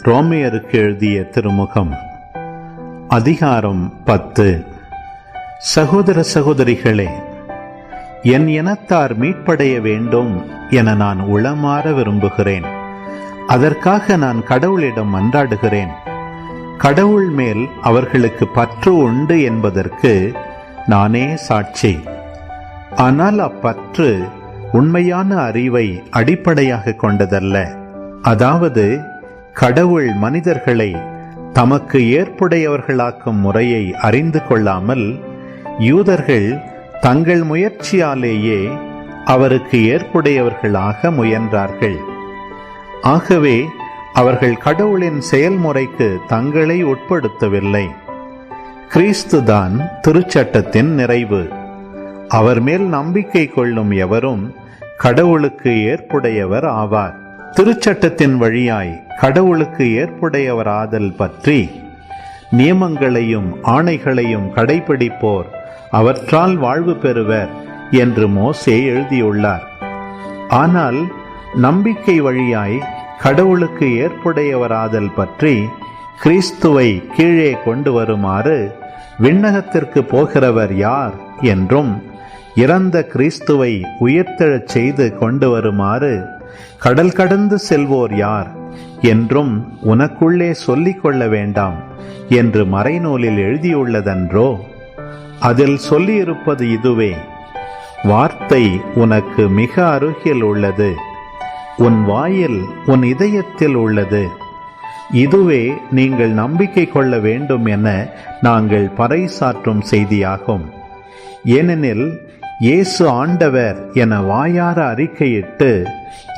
ரோமையருக்கு எழுதிய திருமுகம் அதிகாரம் 10. சகோதர சகோதரிகளே, என் இனத்தார் மீட்படைய வேண்டும் என நான் உளமாற விரும்புகிறேன். அதற்காக நான் கடவுளிடம் மன்றாடுகிறேன். கடவுள் மேல் அவர்களுக்கு பற்று உண்டு என்பதற்கு நானே சாட்சி. ஆனால் அப்பற்று உண்மையான அறிவை அடிப்படையாக கொண்டதல்ல. அதாவது கடவுள் மனிதர்களை தமக்கு ஏற்புடையவர்களாக்கும் முறையை அறிந்து கொள்ளாமல் யூதர்கள் தங்கள் முயற்சியாலேயே அவருக்கு ஏற்புடையவர்களாக முயன்றார்கள். ஆகவே அவர்கள் கடவுளின் செயல்முறைக்கு தங்களை உட்படுத்தவில்லை. கிறிஸ்துதான் திருச்சட்டத்தின் நிறைவு. அவர் மேல் நம்பிக்கை கொள்ளும் எவரும் கடவுளுக்கு ஏற்புடையவர் ஆவார். திருச்சட்டத்தின் வழியாய் கடவுளுக்கு ஏற்புடையவராதல் பற்றி நியமங்களையும் ஆணைகளையும் கடைபிடிப்போர் அவற்றால் வாழ்வு பெறுவர் என்று மோசே எழுதியுள்ளார். ஆனால் நம்பிக்கை வழியாய் கடவுளுக்கு ஏற்புடையவராதல் பற்றி கிறிஸ்துவை கீழே கொண்டு வருமாறு விண்ணகத்திற்கு போகிறவர் யார் என்றும் இறந்த கிறிஸ்துவை உயிர்த்தெழச் செய்து கொண்டு வருமாறு கடல் கடந்து செல்வோர் யார் என்றும் உனக்குள்ளே சொல்லிக் கொள்ள வேண்டாம் என்று மறைநூலில் எழுதியுள்ளதன்றோ? அதில் சொல்லியிருப்பது இதுவே: வார்த்தை உனக்கு மிக அருகில் உள்ளது, உன் வாயில் உன் இதயத்தில் உள்ளது. இதுவே நீங்கள் நம்பிக்கை கொள்ள வேண்டும் என நாங்கள் பறைசாற்றும் செய்தியாகும். ஏனெனில் இயேசு ஆண்டவர் என வாயார அறிக்கையிட்டு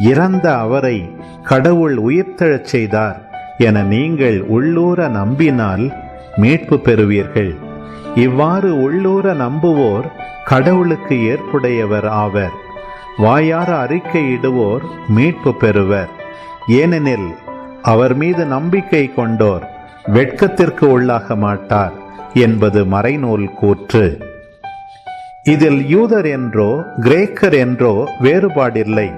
இறந்த அவரை கடவுள் உயிர்த்தெழச் செய்தார் என நீங்கள் உள்ளூர நம்பினால் மீட்பு பெறுவீர்கள். இவ்வாறு உள்ளூர நம்புவோர் கடவுளுக்கு ஏற்புடையவர் ஆவர். வாயார அறிக்கையிடுவோர் மீட்பு பெறுவர். ஏனெனில் அவர் மீது நம்பிக்கை கொண்டோர் வெட்கத்திற்கு உள்ளாக மாட்டார் என்பது மறைநூல் கூற்று. இதில் யூதர் என்றோ கிரேக்கர் என்றோ வேறுபாடில்லை.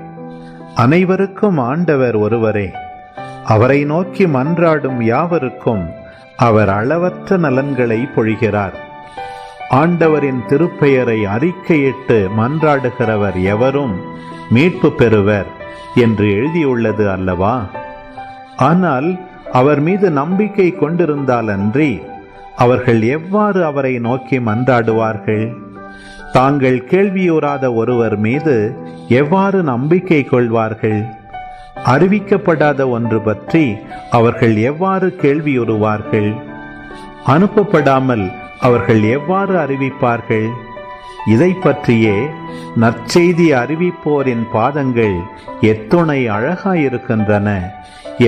அனைவருக்கும் ஆண்டவர் ஒருவரே. அவரை நோக்கி மன்றாடும் யாவருக்கும் அவர் அளவற்ற நலன்களை பொழிகிறார். ஆண்டவரின் திருப்பெயரை அறிக்கையிட்டு மன்றாடுகிறவர் எவரும் மீட்பு பெறுவர் என்று எழுதியுள்ளது அல்லவா? ஆனால் அவர் மீது நம்பிக்கை கொண்டிருந்தாலன்றி அவர்கள் எவ்வாறு அவரை நோக்கி மன்றாடுவார்கள்? தாங்கள் கேள்வியுறாத ஒருவர் மீது எவ்வாறு நம்பிக்கை கொள்வார்கள்? அறிவிக்கப்படாத ஒன்று பற்றி அவர்கள் எவ்வாறு கேள்வியுறுவார்கள்? அனுப்பப்படாமல் அவர்கள் எவ்வாறு அறிவிப்பார்கள்? இதை பற்றியே நற்செய்தி அறிவிப்போரின் பாதங்கள் எத்துணை அழகாயிருக்கின்றன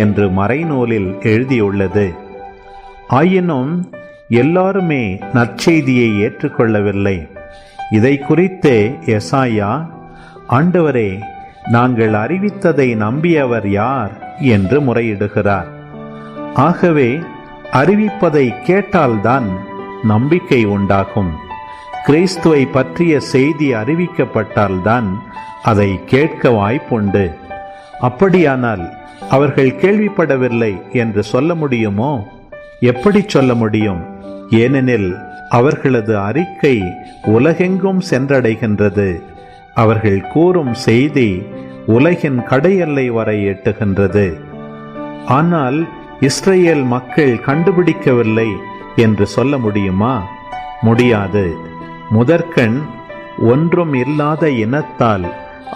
என்று மறைநூலில் எழுதியுள்ளது. ஆயினும் எல்லாருமே நற்செய்தியை ஏற்றுக்கொள்ளவில்லை. இதை குறித்தே எசாயா, ஆண்டவரே, நாங்கள் அறிவித்ததை நம்பியவர் யார் என்று முறையிடுகிறார். ஆகவே அறிவிப்பதை கேட்டால்தான் நம்பிக்கை உண்டாகும். கிறிஸ்துவை பற்றிய செய்தி அறிவிக்கப்பட்டால்தான் அதை கேட்க வாய்ப்புண்டு. அப்படியானால் அவர்கள் கேள்விப்படவில்லை என்று சொல்ல முடியுமோ? எப்படி சொல்ல முடியும்? ஏனெனில் அவர்களது அறிக்கை உலகெங்கும் சென்றடைகின்றது. அவர்கள் கூறும் செய்தி உலகின் கடையெல்லை வரை எட்டுகின்றது. ஆனால் இஸ்ரேல் மக்கள் கண்டுபிடிக்கவில்லை என்று சொல்ல முடியுமா? முடியாது. முதற்கண் ஒன்றும் இல்லாத இனத்தால்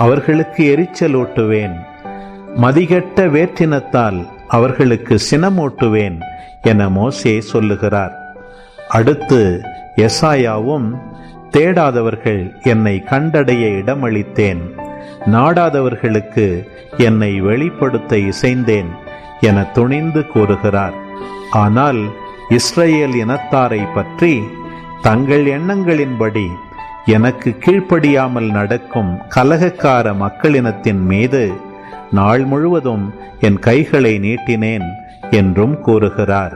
அவர்களுக்கு எரிச்சலூட்டுவேன், மதிகெட்ட வேற்றினத்தால் அவர்களுக்கு சினமூட்டுவேன் என மோசே சொல்லுகிறார். அடுத்து எசாயாவும், தேடாதவர்கள் என்னை கண்டடைய இடமளித்தேன், நாடாதவர்களுக்கு என்னை வெளிப்படுத்த இசைந்தேன் என துணிந்து கூறுகிறார். ஆனால் இஸ்ரேல் இனத்தாரை பற்றி தங்கள் எண்ணங்களின்படி எனக்கு கீழ்ப்படியாமல் நடக்கும் கலகக்கார மக்களினத்தின் மீது நாள் முழுவதும் என் கைகளை நீட்டினேன் என்றும் கூறுகிறார்.